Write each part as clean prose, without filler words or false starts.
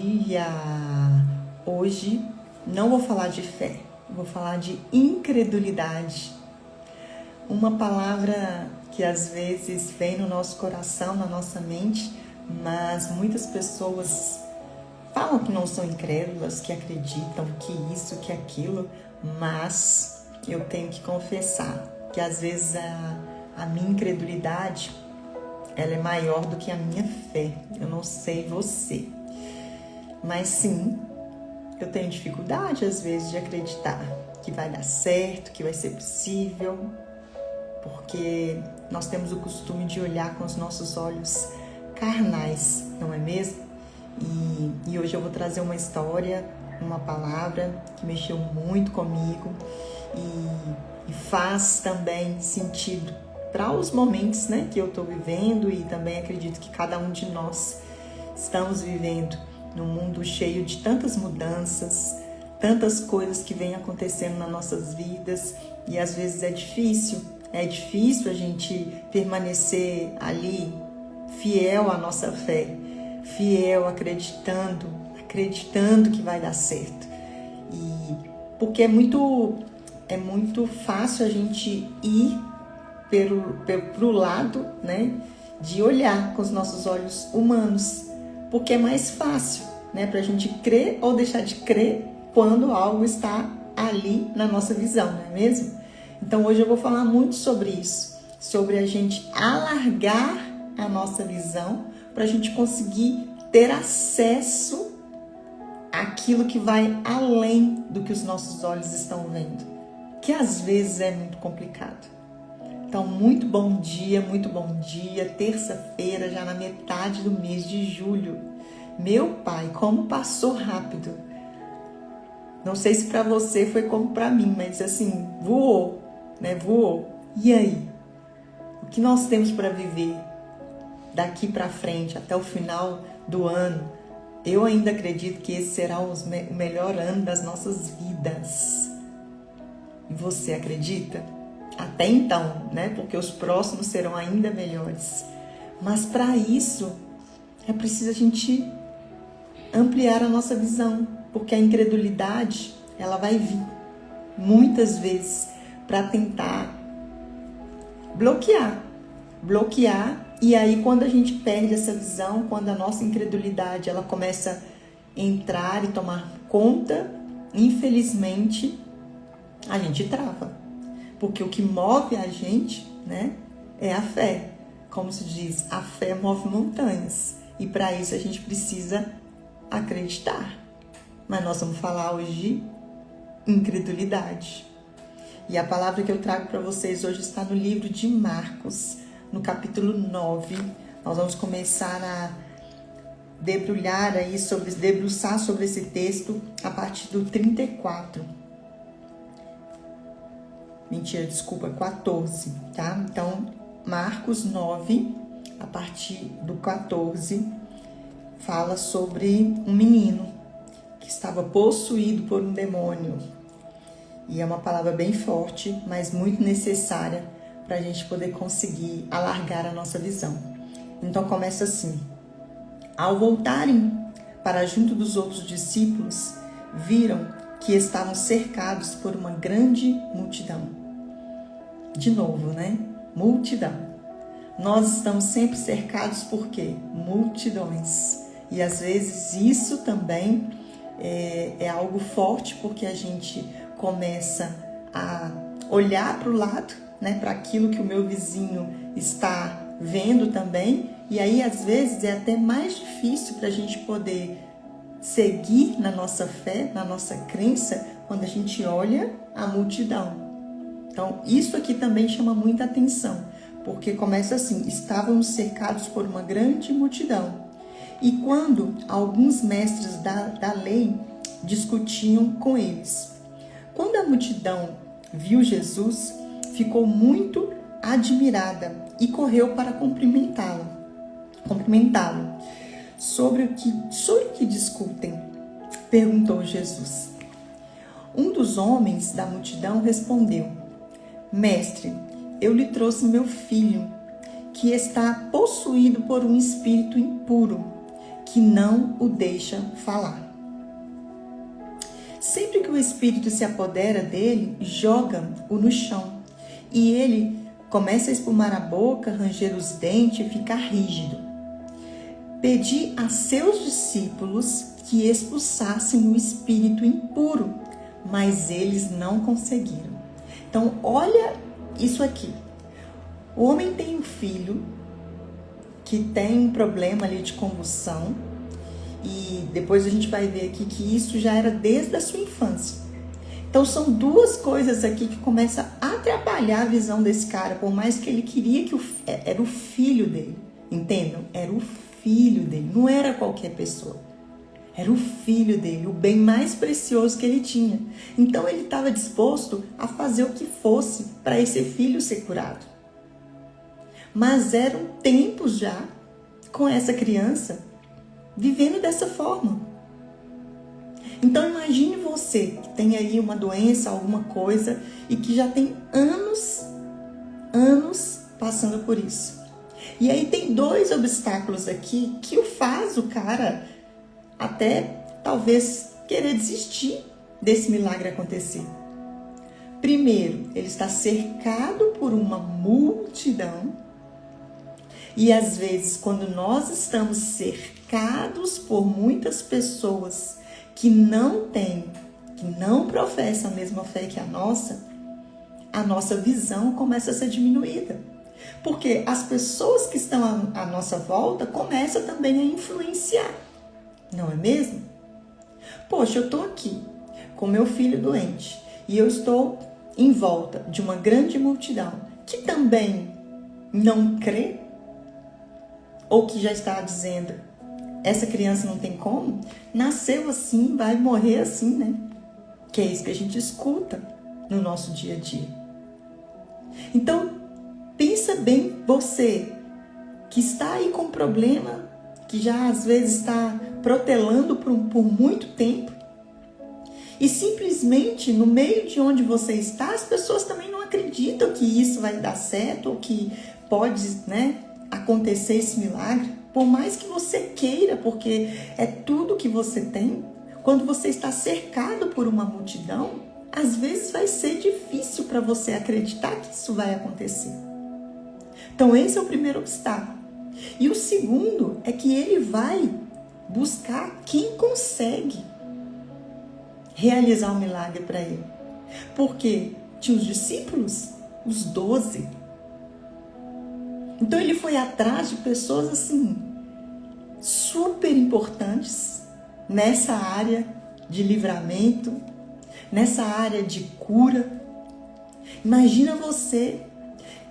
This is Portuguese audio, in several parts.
dia! Hoje não vou falar de fé, vou falar de incredulidade. Uma palavra que às vezes vem no nosso coração, na nossa mente, mas muitas pessoas falam que não são incrédulas, que acreditam que isso, que aquilo, mas eu tenho que confessar que às vezes a minha incredulidade ela é maior do que a minha fé. Eu não sei você, mas sim, eu tenho dificuldade às vezes de acreditar que vai dar certo, que vai ser possível, porque nós temos o costume de olhar com os nossos olhos carnais, não é mesmo? E hoje eu vou trazer uma história, uma palavra que mexeu muito comigo e faz também sentido para os momentos, né, que eu estou vivendo, e também acredito que cada um de nós estamos vivendo num mundo cheio de tantas mudanças, tantas coisas que vêm acontecendo nas nossas vidas, e às vezes é difícil a gente permanecer ali fiel à nossa fé, fiel, acreditando que vai dar certo. E porque é muito fácil a gente ir pro lado, né, de olhar com os nossos olhos humanos, porque é mais fácil, né, pra gente crer ou deixar de crer quando algo está ali na nossa visão, não é mesmo? Então hoje eu vou falar muito sobre isso, sobre a gente alargar a nossa visão para a gente conseguir ter acesso àquilo que vai além do que os nossos olhos estão vendo, que às vezes é muito complicado. Então, muito bom dia, terça-feira, já na metade do mês de julho. Meu pai, como passou rápido. Não sei se para você foi como para mim, mas assim, voou, né? Voou. E aí? O que nós temos para viver daqui para frente, até o final do ano? Eu ainda acredito que esse será o melhor ano das nossas vidas. E você acredita? Até então, né? Porque os próximos serão ainda melhores. Mas para isso, é preciso a gente ampliar a nossa visão, porque a incredulidade, ela vai vir muitas vezes para tentar bloquear. E aí quando a gente perde essa visão, quando a nossa incredulidade ela começa a entrar e tomar conta, infelizmente, a gente trava. Porque o que move a gente, né, é a fé. Como se diz, a fé move montanhas. E para isso a gente precisa acreditar. Mas nós vamos falar hoje de incredulidade. E a palavra que eu trago para vocês hoje está no livro de Marcos, no capítulo 9. Nós vamos começar a debruçar sobre esse texto a partir do 34. 14, tá? Então, Marcos 9, a partir do 14, fala sobre um menino que estava possuído por um demônio. E é uma palavra bem forte, mas muito necessária para a gente poder conseguir alargar a nossa visão. Então, começa assim. Ao voltarem para junto dos outros discípulos, viram que estavam cercados por uma grande multidão. De novo, né? Multidão. Nós estamos sempre cercados por quê? Multidões. E às vezes isso também é algo forte, porque a gente começa a olhar para o lado, né? Para aquilo que o meu vizinho está vendo também. E aí às vezes é até mais difícil para a gente poder seguir na nossa fé, na nossa crença, quando a gente olha a multidão. Então, isso aqui também chama muita atenção, porque começa assim: estávamos cercados por uma grande multidão. E quando alguns mestres da lei discutiam com eles. Quando a multidão viu Jesus, ficou muito admirada e correu para cumprimentá-lo. Sobre o que discutem? Perguntou Jesus. Um dos homens da multidão respondeu: Mestre, eu lhe trouxe meu filho, que está possuído por um espírito impuro, que que não o deixa falar. Sempre que o espírito se apodera dele, joga-o no chão e ele começa a espumar a boca, ranger os dentes e ficar rígido. Pedi a seus discípulos que expulsassem o espírito impuro, mas eles não conseguiram. Então, olha isso aqui. O homem tem um filho que tem um problema ali de convulsão e depois a gente vai ver aqui que isso já era desde a sua infância. Então, são duas coisas aqui que começam a atrapalhar a visão desse cara, por mais que ele queria que era o filho dele, entendam? Era o filho dele, não era qualquer pessoa. Era o filho dele, o bem mais precioso que ele tinha. Então ele estava disposto a fazer o que fosse para esse filho ser curado. Mas eram tempos já com essa criança vivendo dessa forma. Então imagine você que tem aí uma doença, alguma coisa e que já tem anos passando por isso. E aí tem dois obstáculos aqui que o faz o cara até talvez querer desistir desse milagre acontecer. Primeiro, ele está cercado por uma multidão. E às vezes, quando nós estamos cercados por muitas pessoas que não têm, que não professam a mesma fé que a nossa visão começa a ser diminuída. Porque as pessoas que estão à nossa volta começam também a influenciar. Não é mesmo? Poxa, eu estou aqui com meu filho doente e eu estou em volta de uma grande multidão que também não crê ou que já está dizendo essa criança não tem como, nasceu assim, vai morrer assim, né? Que é isso que a gente escuta no nosso dia a dia. Então, pensa bem você que está aí com problema, que já às vezes está protelando por muito tempo e simplesmente no meio de onde você está, as pessoas também não acreditam que isso vai dar certo ou que pode, né, acontecer esse milagre, por mais que você queira, porque é tudo que você tem. Quando você está cercado por uma multidão, às vezes vai ser difícil para você acreditar que isso vai acontecer. Então esse é o primeiro obstáculo. E o segundo é que ele vai buscar quem consegue realizar o milagre para ele. Porque tinha os discípulos, os 12. Então ele foi atrás de pessoas assim, super importantes nessa área de livramento, nessa área de cura. Imagina você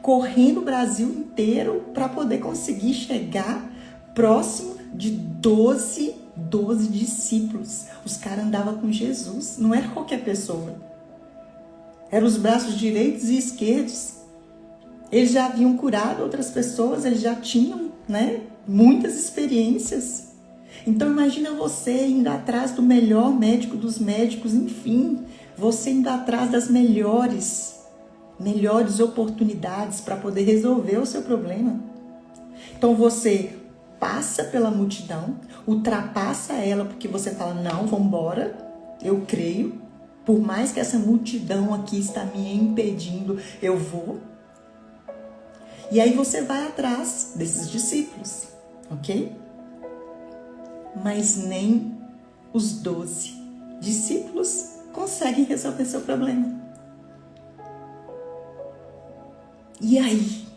correndo o Brasil inteiro para poder conseguir chegar próximo de 12 discípulos. Os caras andavam com Jesus, não era qualquer pessoa. Eram os braços direitos e esquerdos. Eles já haviam curado outras pessoas, eles já tinham, né, muitas experiências. Então imagina você indo atrás do melhor médico dos médicos, enfim, você indo atrás das melhores oportunidades para poder resolver o seu problema. Então você passa pela multidão, ultrapassa ela porque você fala, não, vamos embora, eu creio, por mais que essa multidão aqui está me impedindo, eu vou. E aí você vai atrás desses discípulos, ok? Mas nem os 12 discípulos conseguem resolver seu problema. E aí?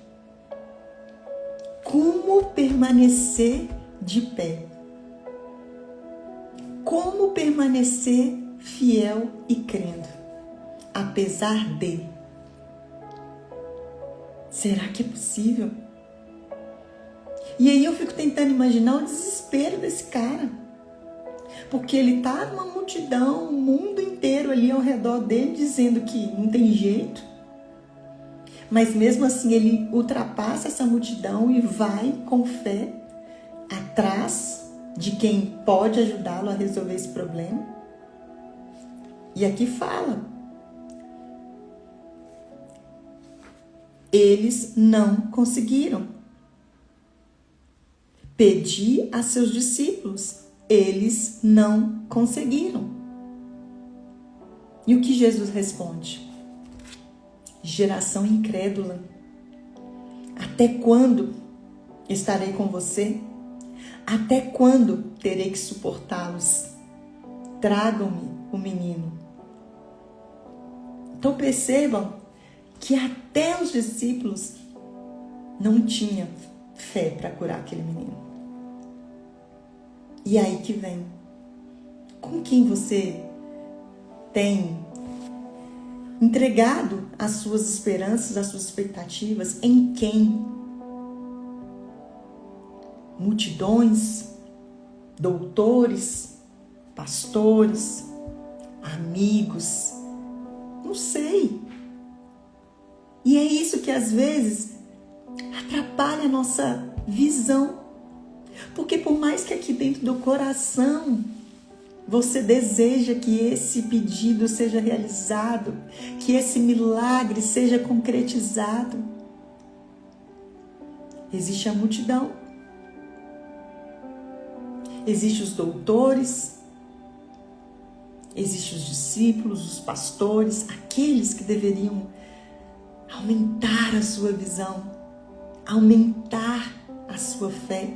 Como permanecer de pé? Como permanecer fiel e crendo, apesar de? Será que é possível? E aí eu fico tentando imaginar o desespero desse cara. Porque ele tá numa multidão, o mundo inteiro ali ao redor dele dizendo que não tem jeito. Mas mesmo assim ele ultrapassa essa multidão e vai com fé atrás de quem pode ajudá-lo a resolver esse problema. E aqui fala. Eles não conseguiram. Pedi a seus discípulos, eles não conseguiram. E o que Jesus responde? Geração incrédula, até quando estarei com você? Até quando terei que suportá-los? Tragam-me o menino. Então percebam que até os discípulos não tinham fé para curar aquele menino. E aí que vem. Com quem você tem entregado as suas esperanças, as suas expectativas? Em quem? Multidões, doutores, pastores, amigos, não sei. E é isso que às vezes atrapalha a nossa visão. Porque por mais que aqui dentro do coração você deseja que esse pedido seja realizado, que esse milagre seja concretizado, existe a multidão, existem os doutores, existem os discípulos, os pastores, aqueles que deveriam aumentar a sua visão, aumentar a sua fé.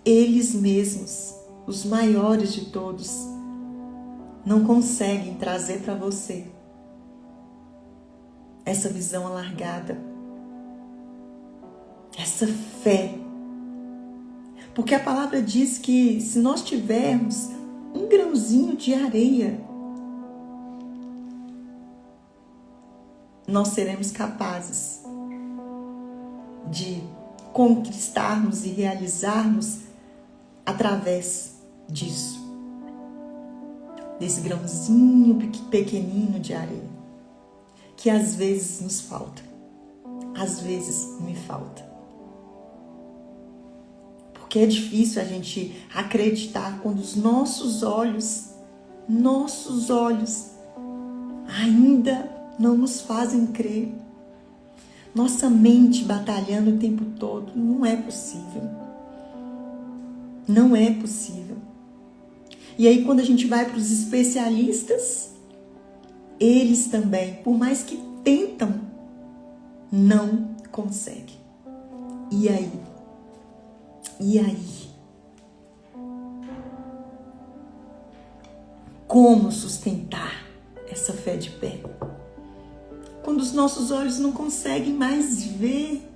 Eles mesmos, os maiores de todos, não conseguem trazer para você essa visão alargada, essa fé. Porque a palavra diz que se nós tivermos um grãozinho de areia, nós seremos capazes de conquistarmos e realizarmos através disso, desse grãozinho pequenino de areia, que às vezes nos falta, às vezes me falta. Porque é difícil a gente acreditar quando os nossos olhos ainda não nos fazem crer. Nossa mente batalhando o tempo todo, não é possível. Não é possível. E aí quando a gente vai para os especialistas, eles também, por mais que tentam, não conseguem. E aí? E aí? Como sustentar essa fé de pé? Quando os nossos olhos não conseguem mais ver.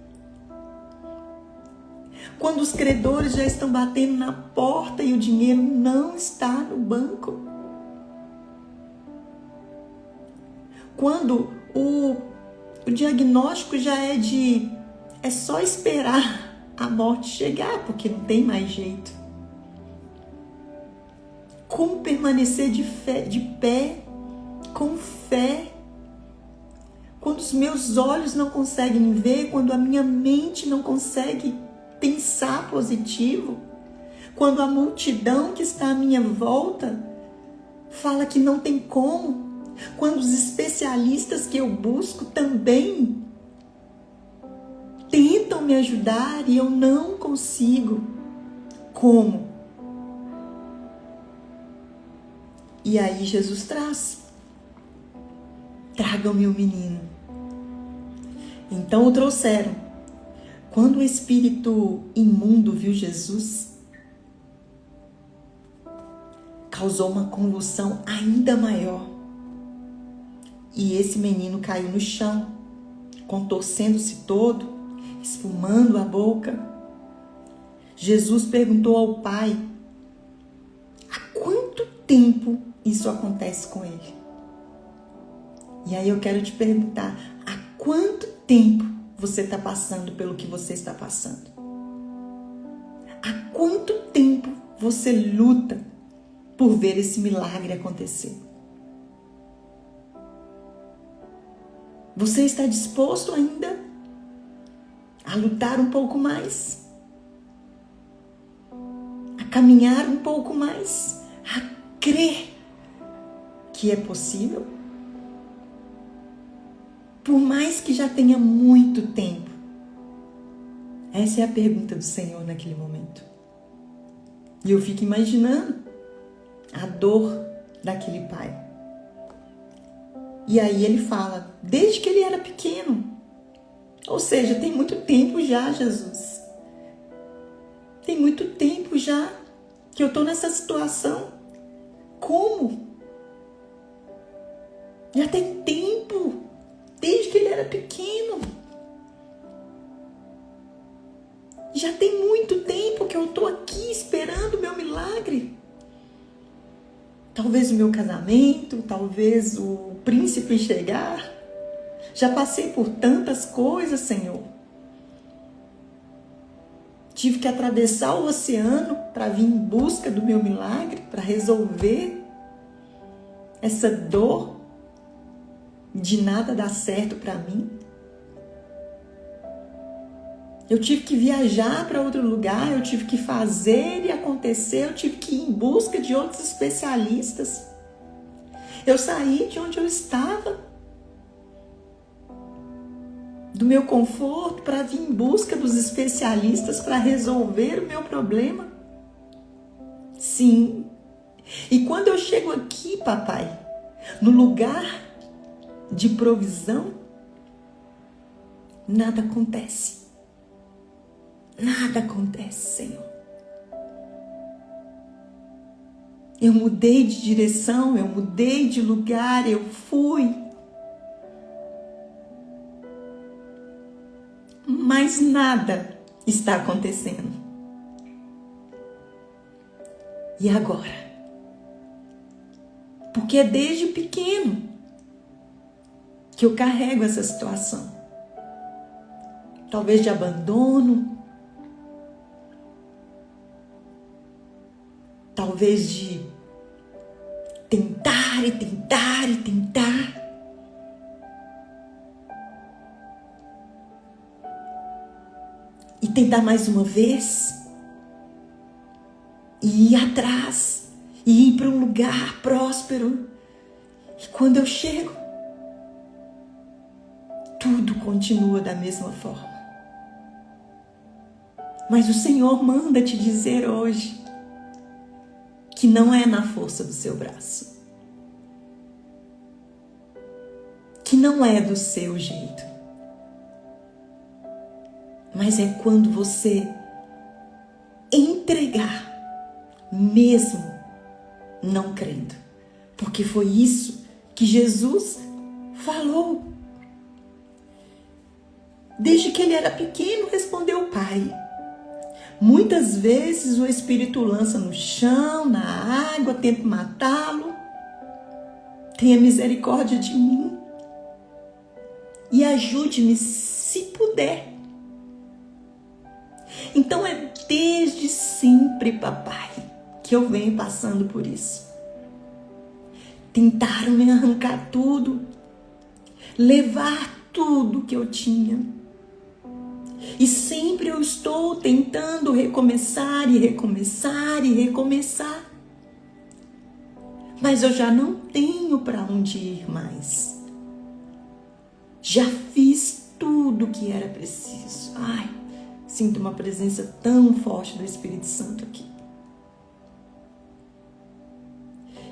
Quando os credores já estão batendo na porta e o dinheiro não está no banco. Quando o diagnóstico já é só esperar a morte chegar, porque não tem mais jeito. Como permanecer de pé, com fé? Quando os meus olhos não conseguem ver, quando a minha mente não consegue pensar positivo, quando a multidão que está à minha volta fala que não tem como, quando os especialistas que eu busco também tentam me ajudar e eu não consigo, como? E aí Jesus traz: tragam-me o menino. Então o trouxeram. Quando o espírito imundo viu Jesus, causou uma convulsão ainda maior. E esse menino caiu no chão, contorcendo-se todo, espumando a boca. Jesus perguntou ao pai: há quanto tempo isso acontece com ele? E aí eu quero te perguntar: há quanto tempo você está passando pelo que você está passando? Há quanto tempo você luta por ver esse milagre acontecer? Você está disposto ainda a lutar um pouco mais? A caminhar um pouco mais? A crer que é possível? Por mais que já tenha muito tempo, Essa é a pergunta do Senhor naquele momento. E eu fico imaginando a dor daquele pai. E aí ele fala, desde que ele era pequeno. Ou seja, tem muito tempo já, Jesus. Tem muito tempo já que eu estou nessa situação. Como? Já tem tempo, desde que ele era pequeno. Já tem muito tempo que eu estou aqui esperando o meu milagre. Talvez o meu casamento, talvez o príncipe chegar. Já passei por tantas coisas, Senhor. Tive que atravessar o oceano para vir em busca do meu milagre, para resolver essa dor de nada dar certo para mim. Eu tive que viajar para outro lugar, eu tive que fazer e acontecer, eu tive que ir em busca de outros especialistas. Eu saí de onde eu estava, do meu conforto, para vir em busca dos especialistas para resolver o meu problema. Sim. E quando eu chego aqui, papai, no lugar de provisão, nada acontece. Nada acontece, Senhor. Eu mudei de direção, eu mudei de lugar, eu fui. Mas nada está acontecendo. E agora? Porque é desde pequeno que eu carrego essa situação. Talvez de abandono, talvez de tentar e tentar e tentar. E tentar mais uma vez. E ir atrás. E ir para um lugar próspero. E quando eu chego, tudo continua da mesma forma. Mas o Senhor manda te dizer hoje que não é na força do seu braço. Que não é do seu jeito. Mas é quando você entregar, mesmo não crendo. Porque foi isso que Jesus falou. Desde que ele era pequeno, respondeu o Pai. Muitas vezes o Espírito lança no chão, na água, tenta matá-lo. Tenha misericórdia de mim. E ajude-me se puder. Então é desde sempre, papai, que eu venho passando por isso. Tentaram me arrancar tudo, levar tudo que eu tinha. E sempre eu estou tentando recomeçar e recomeçar e recomeçar. Mas eu já não tenho para onde ir mais. Já fiz tudo o que era preciso. Ai, sinto uma presença tão forte do Espírito Santo aqui.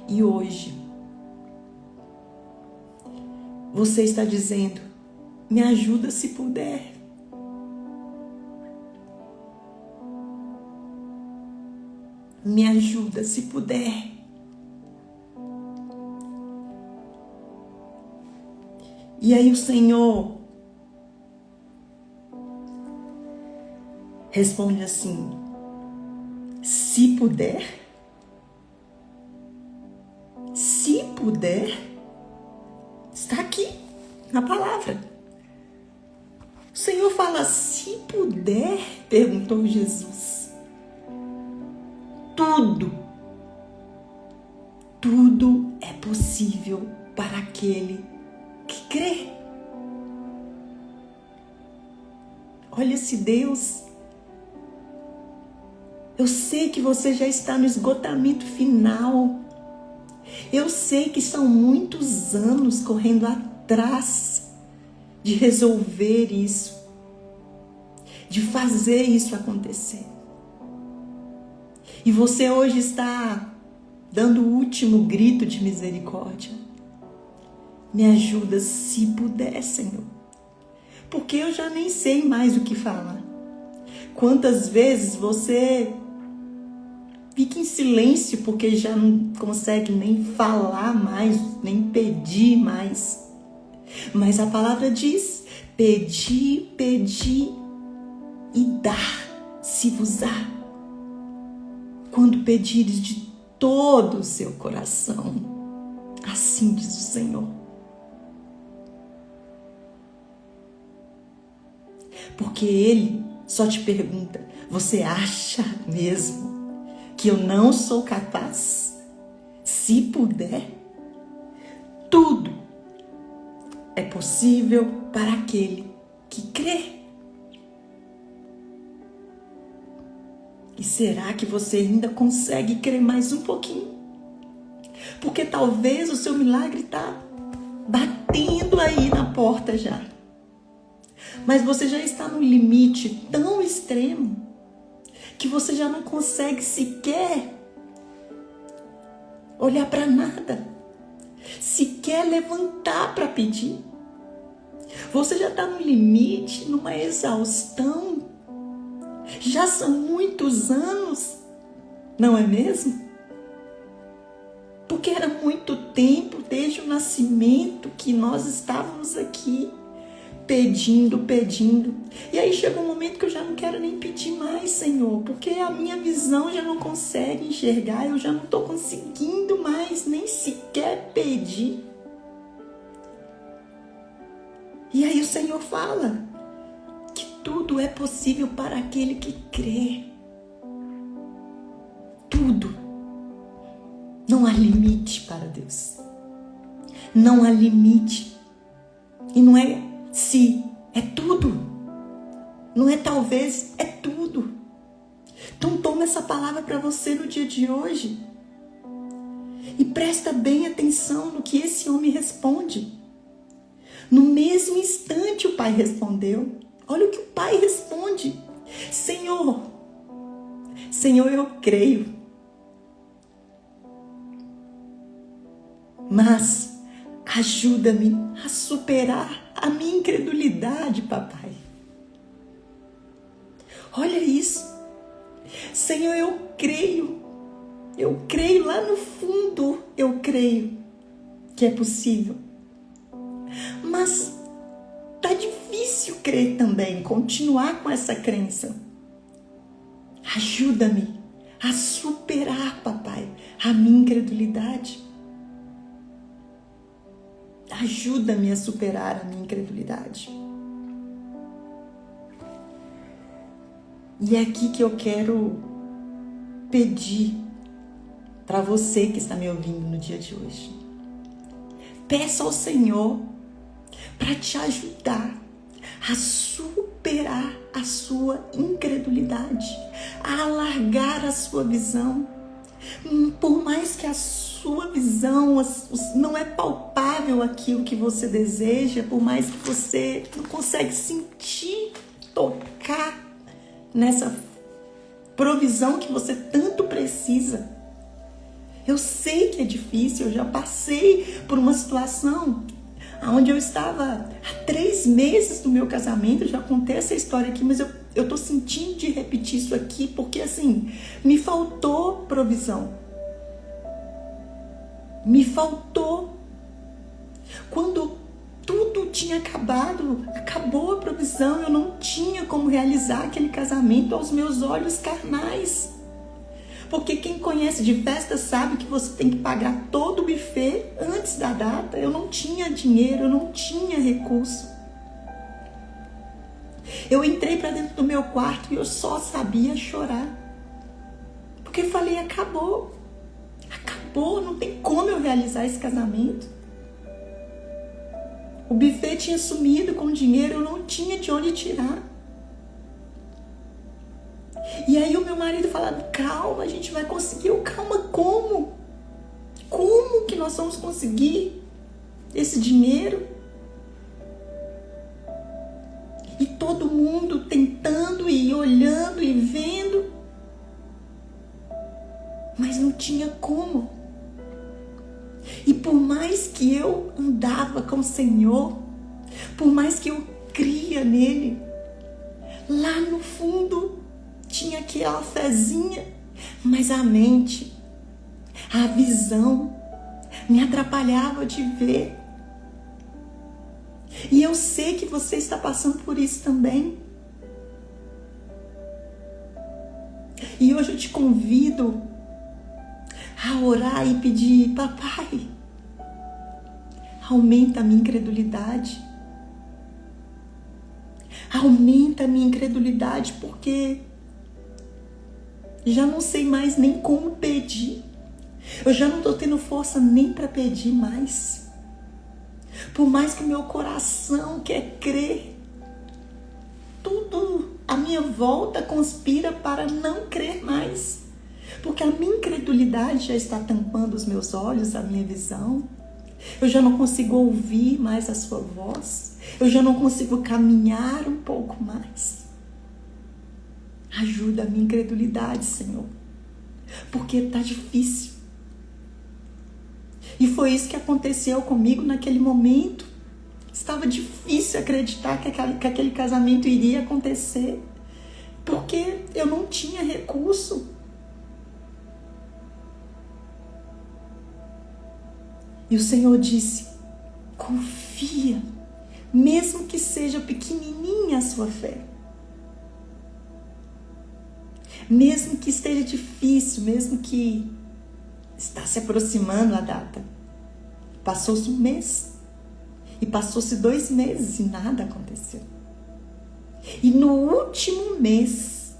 E hoje, você está dizendo, me ajuda se puder. Me ajuda se puder. E aí o Senhor responde assim, se puder, está aqui na palavra. O Senhor fala, se puder, perguntou Jesus. Tudo é possível para aquele que crê. Olha esse Deus. Eu sei que você já está no esgotamento final. Eu sei que são muitos anos correndo atrás de resolver isso. de fazer isso acontecer. E você hoje está dando o último grito de misericórdia. Me ajuda se puder, Senhor. Porque eu já nem sei mais o que falar. Quantas vezes você fica em silêncio porque já não consegue nem falar mais, nem pedir mais. Mas a palavra diz: pedi, pedi e dar-se-vos-á. Quando pedires de todo o seu coração. Assim diz o Senhor. Porque Ele só te pergunta: você acha mesmo que eu não sou capaz? Se puder, tudo é possível para aquele que crê. E será que você ainda consegue crer mais um pouquinho? Porque talvez o seu milagre está batendo aí na porta já. Mas você já está no limite tão extremo que você já não consegue sequer olhar para nada, sequer levantar para pedir. Você já está no limite, numa exaustão. Já são muitos anos, não é mesmo? Porque era muito tempo, desde o nascimento, que nós estávamos aqui pedindo, pedindo. E aí chega um momento que eu já não quero nem pedir mais, Senhor, porque a minha visão já não consegue enxergar, eu já não estou conseguindo mais nem sequer pedir. E aí o Senhor fala que tudo é possível para aquele que crê. Tudo. Não há limite para Deus. Não há limite. E não é se, é tudo. Não é talvez, é tudo. Então toma essa palavra para você no dia de hoje. E presta bem atenção no que esse homem responde. No mesmo instante o pai respondeu. Olha o que o pai responde. Senhor, eu creio. Mas ajuda-me a superar a minha incredulidade, papai. Olha isso. Senhor, eu creio. Eu creio lá no fundo. Eu creio que é possível. Mas tá difícil crer também, continuar com essa crença. Ajuda-me a superar, papai, a minha incredulidade. Ajuda-me a superar a minha incredulidade. E é aqui que eu quero pedir para você que está me ouvindo no dia de hoje. Peça ao Senhor para te ajudar a superar a sua incredulidade, a alargar a sua visão. Por mais que a sua visão não é palpável aquilo que você deseja, por mais que você não consegue sentir, tocar nessa provisão que você tanto precisa. Eu sei que é difícil, eu já passei por uma situação onde eu estava há 3 meses do meu casamento. Eu já contei essa história aqui, mas eu tô sentindo de repetir isso aqui, porque assim, me faltou provisão. Me faltou. Quando tudo tinha acabado, acabou a provisão, eu não tinha como realizar aquele casamento aos meus olhos carnais. Porque quem conhece de festa sabe que você tem que pagar todo o buffet antes da data. Eu não tinha dinheiro, eu não tinha recurso. Eu entrei para dentro do meu quarto e eu só sabia chorar. Porque eu falei, acabou. Acabou, não tem como eu realizar esse casamento. O buffet tinha sumido com o dinheiro, eu não tinha de onde tirar. E aí o meu marido falando, calma, a gente vai conseguir. Eu, calma, como? Como que nós vamos conseguir esse dinheiro? E todo mundo tentando indo e olhando e vendo, mas não tinha como. E por mais que eu andava com o Senhor, por mais que eu cria nele, lá no fundo tinha aquela fezinha, mas a mente, a visão me atrapalhava de ver. E eu sei que você está passando por isso também. E hoje eu te convido a orar e pedir: papai, aumenta a minha incredulidade. Aumenta a minha incredulidade, porque já não sei mais nem como pedir. Eu já não estou tendo força nem para pedir mais. Por mais que o meu coração quer crer, tudo à minha volta conspira para não crer mais. Porque a minha incredulidade já está tampando os meus olhos, a minha visão. Eu já não consigo ouvir mais a sua voz. Eu já não consigo caminhar um pouco mais. Ajuda a minha incredulidade, Senhor. Porque está difícil. E foi isso que aconteceu comigo naquele momento. Estava difícil acreditar que aquele casamento iria acontecer. Porque eu não tinha recurso. E o Senhor disse: confia, mesmo que seja pequenininha a sua fé. Mesmo que esteja difícil, mesmo que está se aproximando a data. Passou-se um mês, e passou-se 2 meses e nada aconteceu. E no último mês,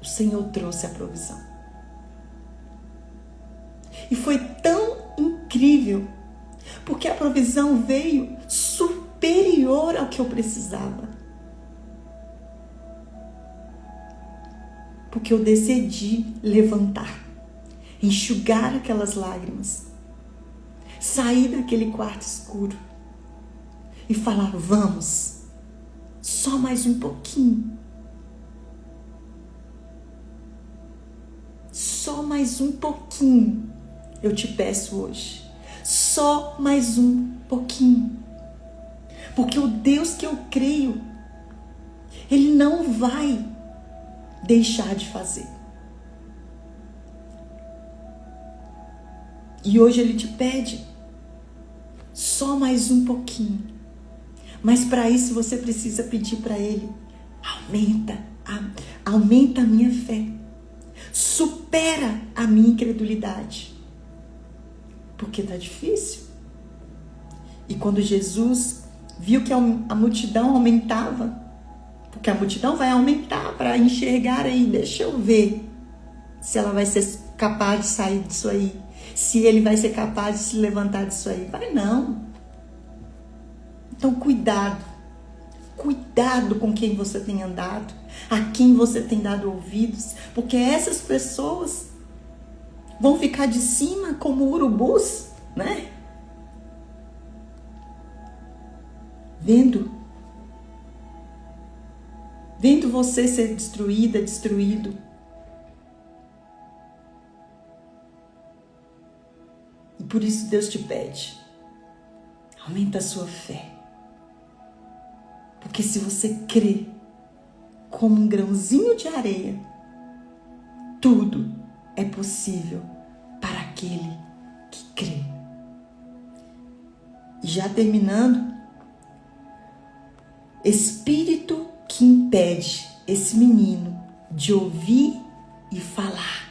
o Senhor trouxe a provisão. E foi tão incrível, porque a provisão veio superior ao que eu precisava. Porque eu decidi levantar, enxugar aquelas lágrimas, sair daquele quarto escuro e falar: vamos, só mais um pouquinho. Só mais um pouquinho. Eu te peço hoje, só mais um pouquinho. Porque o Deus que eu creio, Ele não vai deixar de fazer. E hoje Ele te pede só mais um pouquinho. Mas para isso você precisa pedir para Ele: aumenta a minha fé. Supera a minha incredulidade. Porque está difícil. E quando Jesus viu que a multidão aumentava, porque a multidão vai aumentar para enxergar aí, deixa eu ver se ela vai ser capaz de sair disso aí, se ele vai ser capaz de se levantar disso aí. Vai não. Então cuidado com quem você tem andado, a quem você tem dado ouvidos, porque essas pessoas vão ficar de cima como urubus, né? Vendo você ser destruído. E por isso Deus te pede: aumenta a sua fé. Porque se você crê como um grãozinho de areia, tudo é possível para aquele que crê. Já terminando, espírito que impede esse menino de ouvir e falar,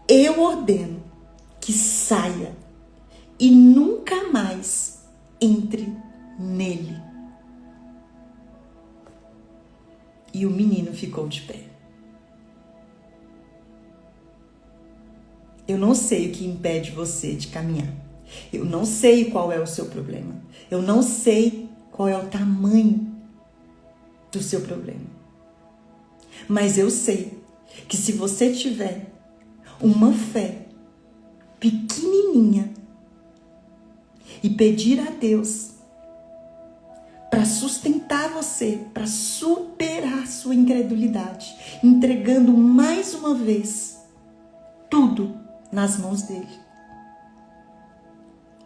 eu ordeno que saia e nunca mais entre nele. E o menino ficou de pé. Eu não sei o que impede você de caminhar. Eu não sei qual é o seu problema. Eu não sei qual é o tamanho do seu problema. Mas eu sei que se você tiver uma fé pequenininha e pedir a Deus para sustentar você, para superar sua incredulidade, entregando mais uma vez tudo nas mãos dele.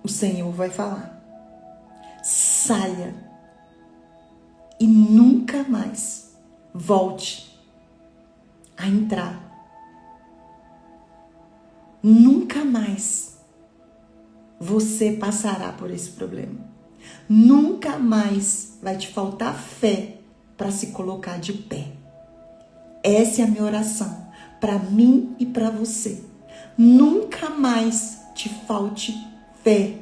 O Senhor vai falar: saia e nunca mais volte a entrar. Nunca mais você passará por esse problema. Nunca mais vai te faltar fé para se colocar de pé. Essa é a minha oração para mim e para você. Nunca mais te falte fé.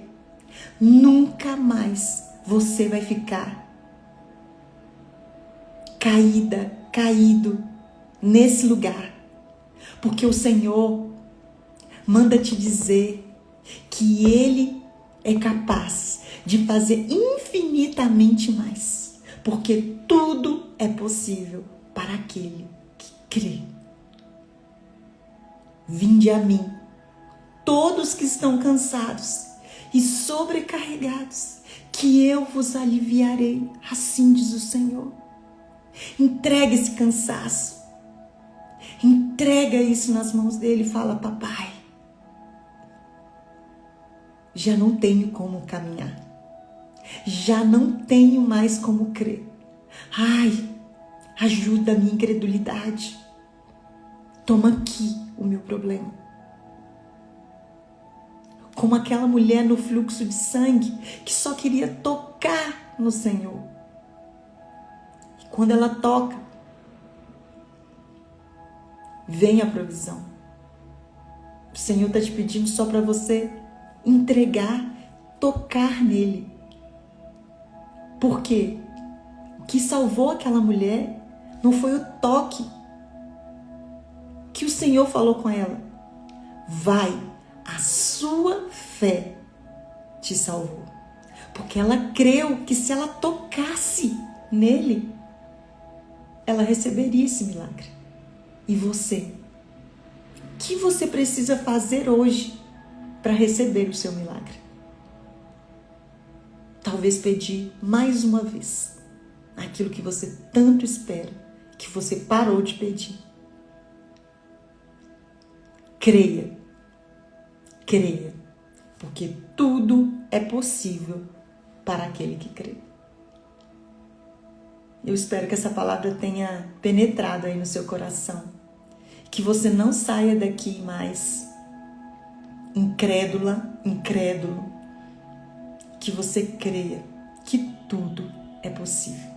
Nunca mais você vai ficar caído nesse lugar. Porque o Senhor manda te dizer que Ele é capaz de fazer infinitamente mais. Porque tudo é possível para aquele que crê. Vinde a mim, todos que estão cansados e sobrecarregados, que eu vos aliviarei, assim diz o Senhor. Entrega esse cansaço, entrega isso nas mãos dele e fala: papai, já não tenho como caminhar, já não tenho mais como crer. Ai, ajuda a minha incredulidade. Toma aqui o meu problema. Como aquela mulher no fluxo de sangue que só queria tocar no Senhor. E quando ela toca, vem a provisão. O Senhor está te pedindo só para você entregar, tocar nele. Porque o que salvou aquela mulher não foi o toque que o Senhor falou com ela. Vai, a sua fé te salvou. Porque ela creu que se ela tocasse nele, ela receberia esse milagre. E você? O que você precisa fazer hoje para receber o seu milagre? Talvez pedir mais uma vez aquilo que você tanto espera, que você parou de pedir. Creia, porque tudo é possível para aquele que crê. Eu espero que essa palavra tenha penetrado aí no seu coração, que você não saia daqui mais incrédulo, que você creia que tudo é possível.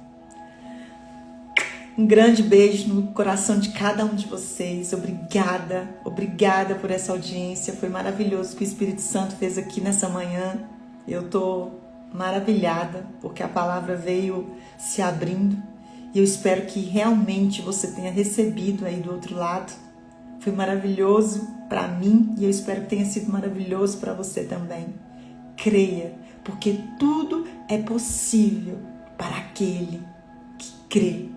Um grande beijo no coração de cada um de vocês. Obrigada por essa audiência. Foi maravilhoso o que o Espírito Santo fez aqui nessa manhã. Eu estou maravilhada porque a palavra veio se abrindo e eu espero que realmente você tenha recebido aí do outro lado. Foi maravilhoso para mim e eu espero que tenha sido maravilhoso para você também. Creia, porque tudo é possível para aquele que crê.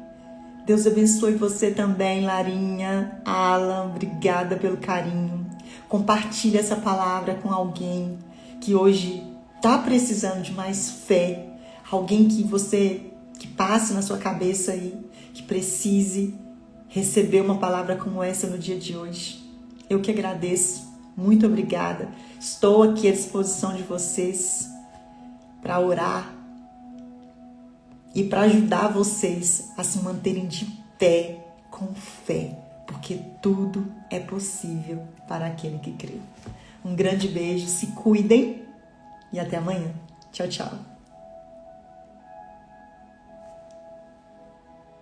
Deus abençoe você também, Larinha, Alan, obrigada pelo carinho. Compartilhe essa palavra com alguém que hoje está precisando de mais fé. Alguém que passe na sua cabeça aí, que precise receber uma palavra como essa no dia de hoje. Eu que agradeço. Muito obrigada. Estou aqui à disposição de vocês para orar e para ajudar vocês a se manterem de pé, com fé, porque tudo é possível para aquele que crê. Um grande beijo, se cuidem e até amanhã. Tchau, tchau.